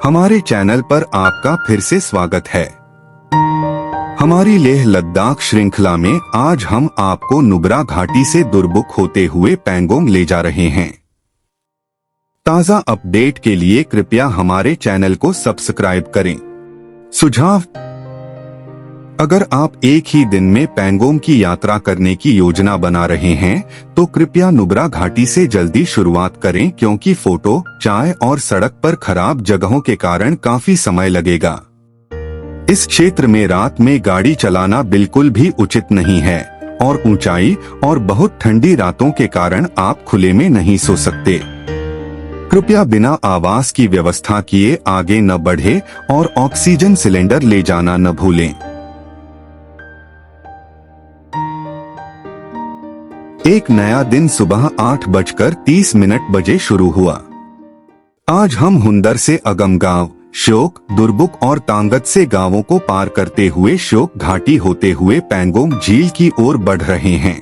हमारे चैनल पर आपका फिर से स्वागत है। हमारी लेह लद्दाख श्रृंखला में आज हम आपको नुब्रा घाटी से दुरबुक होते हुए पैंगोंग ले जा रहे हैं। ताज़ा अपडेट के लिए कृपया हमारे चैनल को सब्सक्राइब करें। सुझाव: अगर आप एक ही दिन में पैंगोंग की यात्रा करने की योजना बना रहे हैं तो कृपया नुब्रा घाटी से जल्दी शुरुआत करें, क्योंकि फोटो, चाय और सड़क पर खराब जगहों के कारण काफी समय लगेगा। इस क्षेत्र में रात में गाड़ी चलाना बिल्कुल भी उचित नहीं है और ऊंचाई और बहुत ठंडी रातों के कारण आप खुले में नहीं सो सकते। कृपया बिना आवास की व्यवस्था किए आगे न बढ़े और ऑक्सीजन सिलेंडर ले जाना न भूलें। एक नया दिन सुबह 8:30 बजे शुरू हुआ। आज हम हुंदर से अगम गांव, श्योक, दुरबुक और तांगत से गांवों को पार करते हुए श्योक घाटी होते हुए पैंगोंग झील की ओर बढ़ रहे हैं।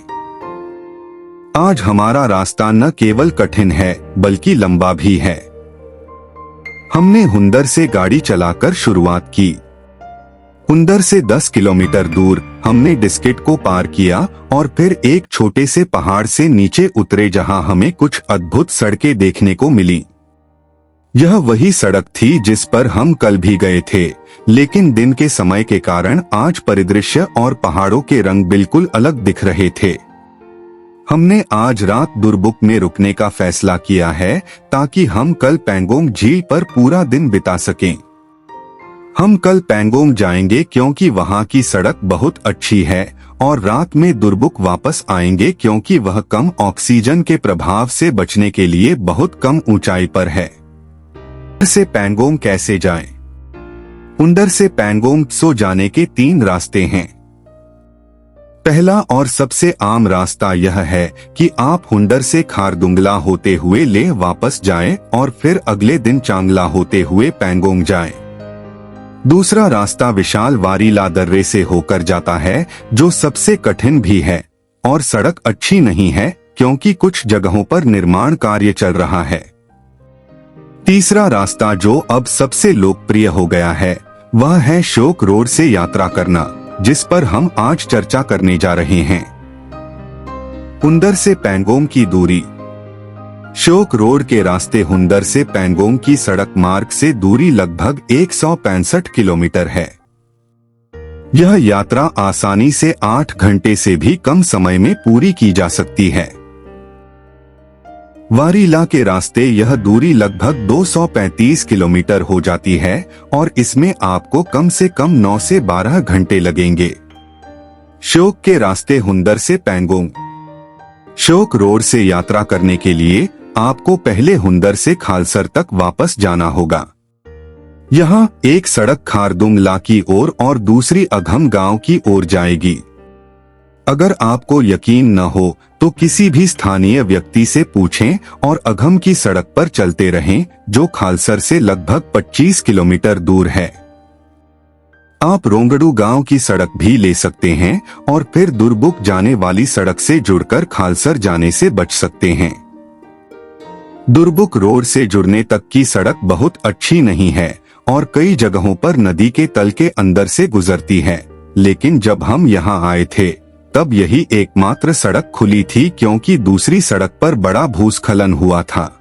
आज हमारा रास्ता न केवल कठिन है बल्कि लंबा भी है। हमने हुंदर से गाड़ी चलाकर शुरुआत की। हुंदर से 10 किलोमीटर दूर हमने डिस्किट को पार किया और फिर एक छोटे से पहाड़ से नीचे उतरे जहां हमें कुछ अद्भुत सड़कें देखने को मिली। यह वही सड़क थी जिस पर हम कल भी गए थे, लेकिन दिन के समय के कारण आज परिदृश्य और पहाड़ों के रंग बिल्कुल अलग दिख रहे थे। हमने आज रात दुरबुक में रुकने का फैसला किया है ताकि हम कल पैंगोंग झील पर पूरा दिन बिता सकें। हम कल पैंगोंग जाएंगे क्योंकि वहां की सड़क बहुत अच्छी है और रात में दुरबुक वापस आएंगे क्योंकि वह कम ऑक्सीजन के प्रभाव से बचने के लिए बहुत कम ऊंचाई पर है। हुंदर से पैंगोंग कैसे जाएं? हुंदर से पैंगोंग सो जाने के 3 रास्ते हैं। पहला और सबसे आम रास्ता यह है कि आप हुंदर से खारदुंगला होते हुए लेह वापस जाएं और फिर अगले दिन चांगला होते हुए पैंगोंग जाएं। दूसरा रास्ता विशाल वारीला दर्रे से होकर जाता है, जो सबसे कठिन भी है और सड़क अच्छी नहीं है क्योंकि कुछ जगहों पर निर्माण कार्य चल रहा है। तीसरा रास्ता, जो अब सबसे लोकप्रिय हो गया है, वह है श्योक रोड से यात्रा करना, जिस पर हम आज चर्चा करने जा रहे हैं। हुंदर से पैंगोंग की दूरी। श्योक रोड के रास्ते हुंदर से पैंगोंग की सड़क मार्ग से दूरी लगभग 165 किलोमीटर है। यह यात्रा आसानी से 8 घंटे से भी कम समय में पूरी की जा सकती है। वारीला के रास्ते यह दूरी लगभग 235 किलोमीटर हो जाती है और इसमें आपको कम से कम 9 से 12 घंटे लगेंगे। श्योक के रास्ते हुंदर से पैंगोंग। श्योक रोड से यात्रा करने के लिए आपको पहले हुंदर से खालसर तक वापस जाना होगा। यहाँ एक सड़क खारदुंगला की ओर और दूसरी अघम गांव की ओर जाएगी। अगर आपको यकीन न हो तो किसी भी स्थानीय व्यक्ति से पूछें और अघम की सड़क पर चलते रहें, जो खालसर से लगभग 25 किलोमीटर दूर है। आप रोंगडू गांव की सड़क भी ले सकते हैं और फिर दुरबुक जाने वाली सड़क से जुड़कर खालसर जाने से बच सकते हैं। दुरबुक रोड से जुड़ने तक की सड़क बहुत अच्छी नहीं है और कई जगहों पर नदी के तल के अंदर से गुजरती है, लेकिन जब हम यहाँ आए थे तब यही एकमात्र सड़क खुली थी क्योंकि दूसरी सड़क पर बड़ा भूस्खलन हुआ था।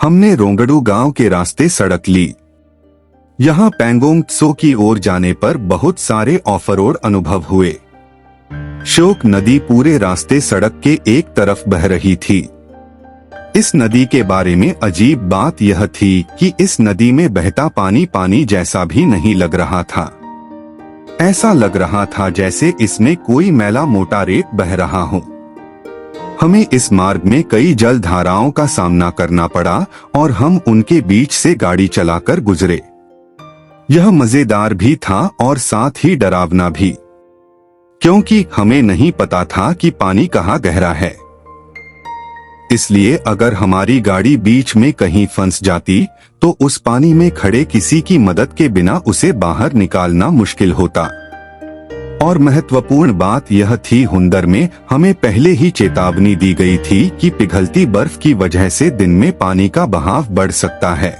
हमने रोंगडू गांव के रास्ते सड़क ली। यहाँ पैंगोंग त्सो की ओर जाने पर बहुत सारे ऑफ रोड अनुभव हुए। श्योक नदी पूरे रास्ते सड़क के एक तरफ बह रही थी। इस नदी के बारे में अजीब बात यह थी कि इस नदी में बहता पानी पानी जैसा भी नहीं लग रहा था। ऐसा लग रहा था जैसे इसमें कोई मैला मोटा रेत बह रहा हो। हमें इस मार्ग में कई जल धाराओं का सामना करना पड़ा और हम उनके बीच से गाड़ी चलाकर गुजरे। यह मजेदार भी था और साथ ही डरावना भी, क्योंकि हमें नहीं पता था कि पानी कहाँ गहरा है। इसलिए अगर हमारी गाड़ी बीच में कहीं फंस जाती तो उस पानी में खड़े किसी की मदद के बिना उसे बाहर निकालना मुश्किल होता। और महत्वपूर्ण बात यह थी, हुंदर में हमें पहले ही चेतावनी दी गई थी कि पिघलती बर्फ की वजह से दिन में पानी का बहाव बढ़ सकता है।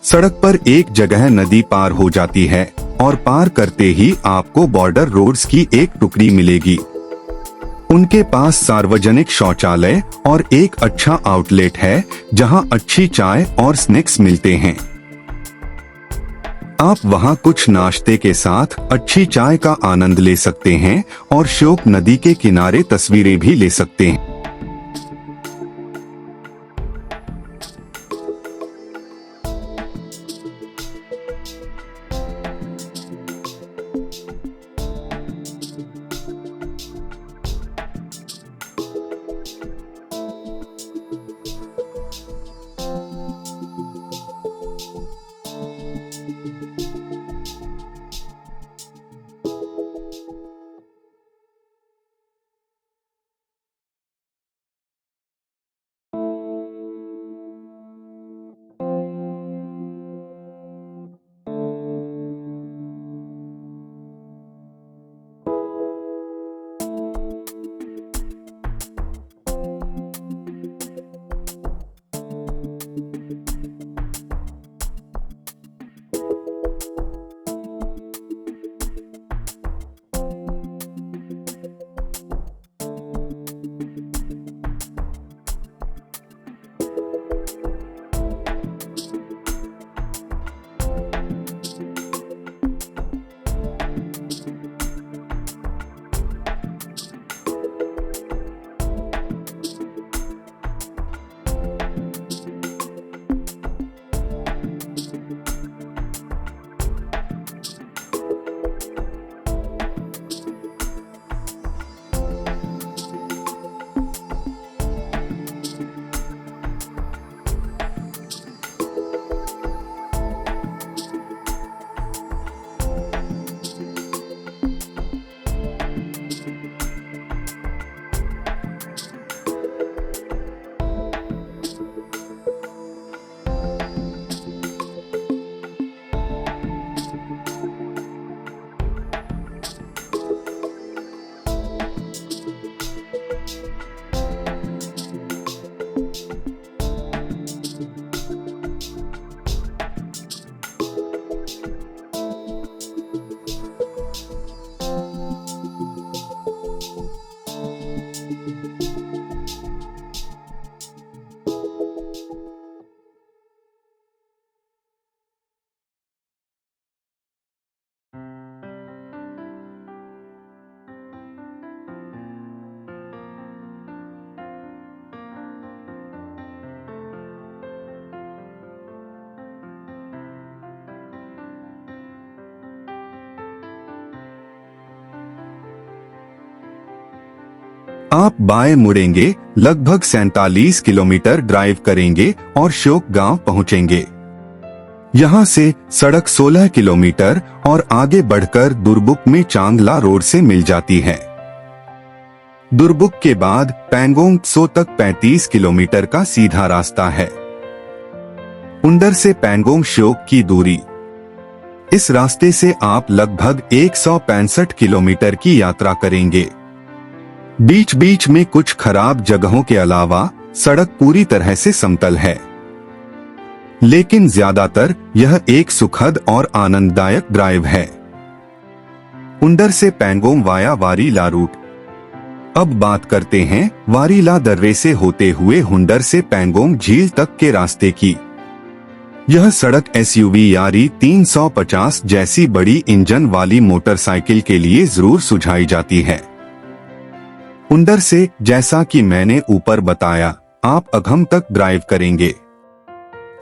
सड़क पर एक जगह नदी पार हो जाती है और पार करते ही आपको बॉर्डर रोड्स की एक टुकड़ी मिलेगी। उनके पास सार्वजनिक शौचालय और एक अच्छा आउटलेट है जहां अच्छी चाय और स्नैक्स मिलते हैं। आप वहां कुछ नाश्ते के साथ अच्छी चाय का आनंद ले सकते हैं और श्योक नदी के किनारे तस्वीरें भी ले सकते हैं। आप बाएं मुड़ेंगे, लगभग 47 किलोमीटर ड्राइव करेंगे और श्योक गांव पहुंचेंगे। यहां से सड़क 16 किलोमीटर और आगे बढ़कर दुर्बुक में चांगला रोड से मिल जाती है। दुर्बुक के बाद पैंगोंग त्सो तक 35 किलोमीटर का सीधा रास्ता है। उंडर से पैंगोंग श्योक की दूरी। इस रास्ते से आप लगभग 165 किलोमीटर की यात्रा करेंगे। बीच बीच में कुछ खराब जगहों के अलावा सड़क पूरी तरह से समतल है, लेकिन ज्यादातर यह एक सुखद और आनंददायक ड्राइव है। उंडर से पैंगोंग वाया वारीला रूट। अब बात करते हैं वारीला दर्रे से होते हुए हुंडर से पैंगोंग झील तक के रास्ते की। यह सड़क एसयूवी यारी 350 जैसी बड़ी इंजन वाली मोटरसाइकिल के लिए जरूर सुझाई जाती है। उंडर से, जैसा कि मैंने ऊपर बताया, आप अघम तक ड्राइव करेंगे।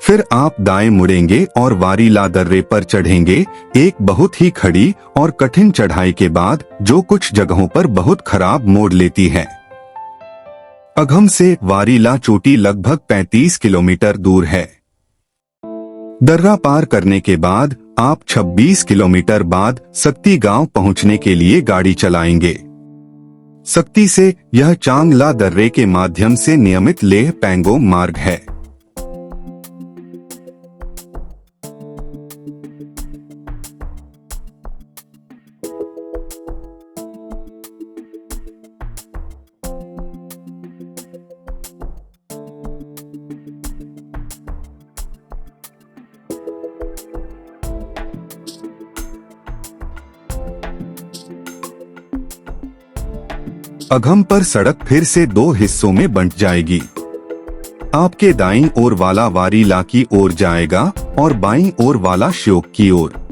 फिर आप दाएं मुड़ेंगे और वारीला दर्रे पर चढ़ेंगे, एक बहुत ही खड़ी और कठिन चढ़ाई के बाद, जो कुछ जगहों पर बहुत खराब मोड़ लेती है। अघम से वारीला चोटी लगभग 35 किलोमीटर दूर है। दर्रा पार करने के बाद आप 26 किलोमीटर बाद सक्ती गांव पहुंचने के लिए गाड़ी चलाएंगे। सक्ती से यह चांगला दर्रे के माध्यम से नियमित लेह पैंगोंग मार्ग है। अगम पर सड़क फिर से दो हिस्सों में बंट जाएगी। आपके दाईं ओर वाला वारीला की ओर जाएगा और बाईं ओर वाला श्योक की ओर।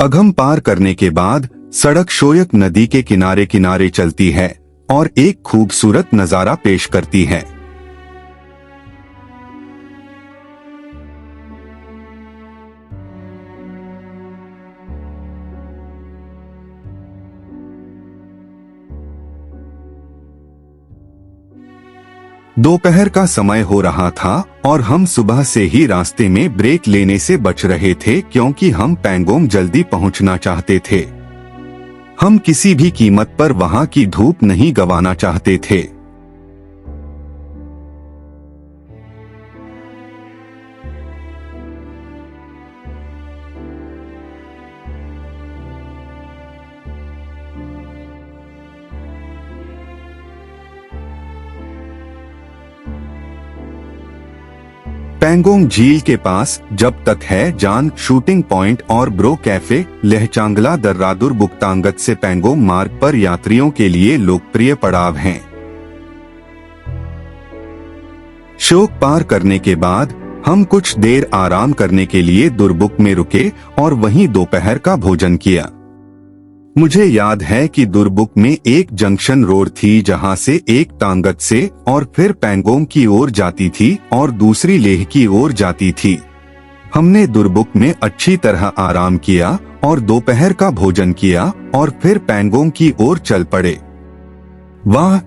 अगम पार करने के बाद सड़क शोयक नदी के किनारे किनारे चलती है और एक खूबसूरत नजारा पेश करती है। दोपहर का समय हो रहा था और हम सुबह से ही रास्ते में ब्रेक लेने से बच रहे थे क्योंकि हम पैंगोंग जल्दी पहुंचना चाहते थे। हम किसी भी कीमत पर वहां की धूप नहीं गंवाना चाहते थे। पैंगोंग झील के पास जब तक है जान शूटिंग पॉइंट और ब्रो कैफे लहचांगला दर्रा बुक्तांगत से पैंगोंग मार्ग पर यात्रियों के लिए लोकप्रिय पड़ाव हैं। श्योक पार करने के बाद हम कुछ देर आराम करने के लिए दुर्बुक में रुके और वहीं दोपहर का भोजन किया। मुझे याद है कि दुर्बुक में एक जंक्शन रोड थी जहां से एक तांगत से और फिर पैंगोंग की ओर जाती थी और दूसरी लेह की ओर जाती थी। हमने दुर्बुक में अच्छी तरह आराम किया और दोपहर का भोजन किया और फिर पैंगोंग की ओर चल पड़े। वाह,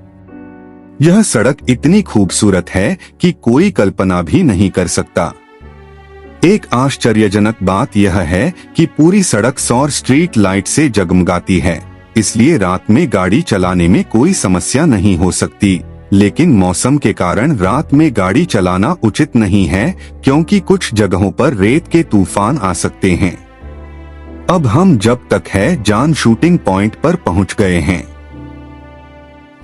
यह सड़क इतनी खूबसूरत है कि कोई कल्पना भी नहीं कर सकता। एक आश्चर्यजनक बात यह है कि पूरी सड़क सौर स्ट्रीट लाइट से जगमगाती है, इसलिए रात में गाड़ी चलाने में कोई समस्या नहीं हो सकती। लेकिन मौसम के कारण रात में गाड़ी चलाना उचित नहीं है क्योंकि कुछ जगहों पर रेत के तूफान आ सकते हैं। अब हम जब तक है जान शूटिंग पॉइंट पर पहुंच गए हैं।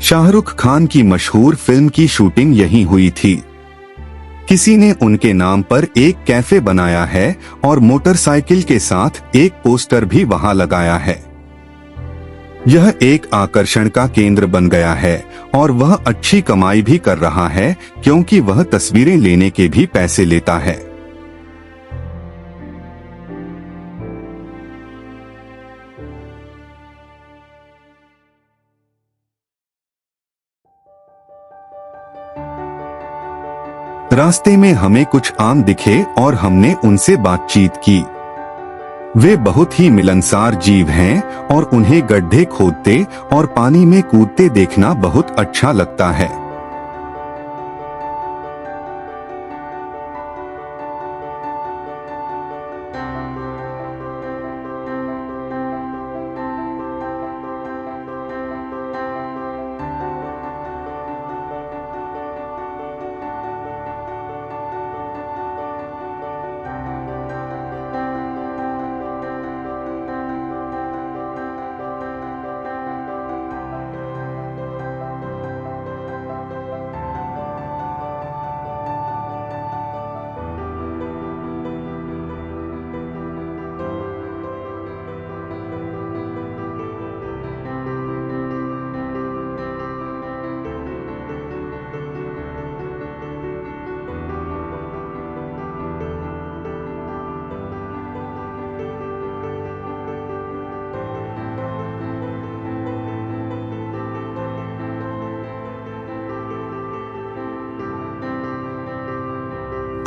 शाहरुख खान की मशहूर फिल्म की शूटिंग यहीं हुई थी। किसी ने उनके नाम पर एक कैफे बनाया है और मोटरसाइकिल के साथ एक पोस्टर भी वहां लगाया है। यह एक आकर्षण का केंद्र बन गया है और वह अच्छी कमाई भी कर रहा है क्योंकि वह तस्वीरें लेने के भी पैसे लेता है। रास्ते में हमें कुछ आम दिखे और हमने उनसे बातचीत की। वे बहुत ही मिलनसार जीव हैं और उन्हें गड्ढे खोदते और पानी में कूदते देखना बहुत अच्छा लगता है।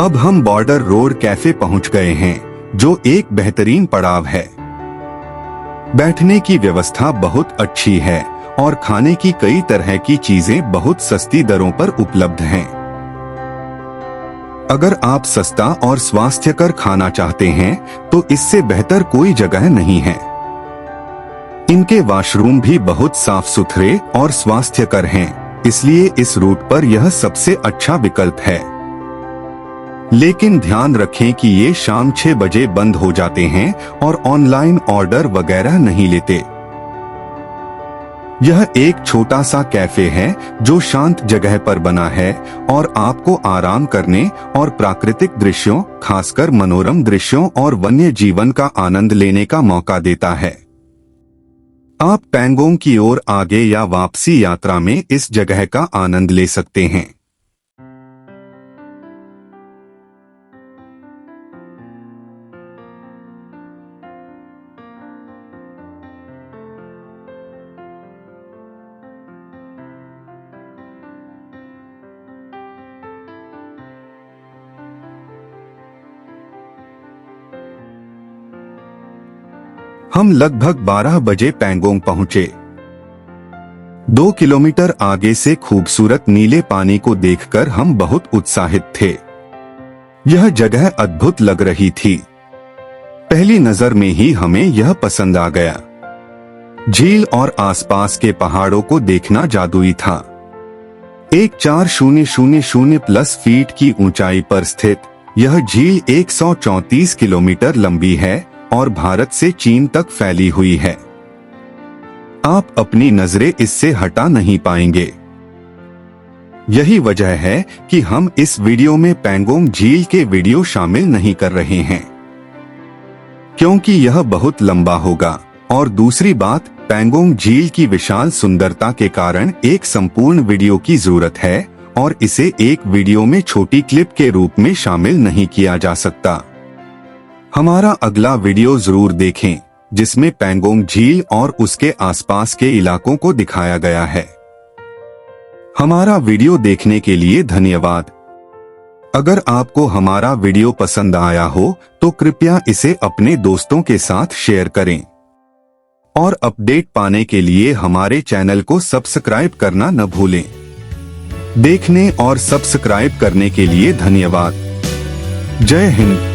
अब हम बॉर्डर रोड कैफे पहुंच गए हैं, जो एक बेहतरीन पड़ाव है। बैठने की व्यवस्था बहुत अच्छी है और खाने की कई तरह की चीजें बहुत सस्ती दरों पर उपलब्ध हैं। अगर आप सस्ता और स्वास्थ्यकर खाना चाहते हैं तो इससे बेहतर कोई जगह नहीं है। इनके वॉशरूम भी बहुत साफ सुथरे और स्वास्थ्यकर हैं, इसलिए इस रूट पर यह सबसे अच्छा विकल्प है। लेकिन ध्यान रखें कि ये शाम 6 बजे बंद हो जाते हैं और ऑनलाइन ऑर्डर वगैरह नहीं लेते। यह एक छोटा सा कैफे है जो शांत जगह पर बना है और आपको आराम करने और प्राकृतिक दृश्यों, खासकर मनोरम दृश्यों और वन्य जीवन का आनंद लेने का मौका देता है। आप पैंगोंग की ओर आगे या वापसी यात्रा में इस जगह का आनंद ले सकते हैं। हम लगभग 12 बजे पैंगोंग पहुंचे। 2 किलोमीटर आगे से खूबसूरत नीले पानी को देखकर हम बहुत उत्साहित थे। यह जगह अद्भुत लग रही थी। पहली नजर में ही हमें यह पसंद आ गया। झील और आसपास के पहाड़ों को देखना जादुई था। 1400 प्लस फीट की ऊंचाई पर स्थित यह झील 134 किलोमीटर लंबी है और भारत से चीन तक फैली हुई है। आप अपनी नजरें इससे हटा नहीं पाएंगे। यही वजह है कि हम इस वीडियो में पैंगोंग झील के वीडियो शामिल नहीं कर रहे हैं, क्योंकि यह बहुत लंबा होगा और दूसरी बात, पैंगोंग झील की विशाल सुंदरता के कारण एक संपूर्ण वीडियो की जरूरत है और इसे एक वीडियो में छोटी क्लिप के रूप में शामिल नहीं किया जा सकता। हमारा अगला वीडियो जरूर देखें, जिसमें पैंगोंग झील और उसके आसपास के इलाकों को दिखाया गया है। हमारा वीडियो देखने के लिए धन्यवाद। अगर आपको हमारा वीडियो पसंद आया हो तो कृपया इसे अपने दोस्तों के साथ शेयर करें और अपडेट पाने के लिए हमारे चैनल को सब्सक्राइब करना न भूलें। देखने और सब्सक्राइब करने के लिए धन्यवाद। जय हिंद।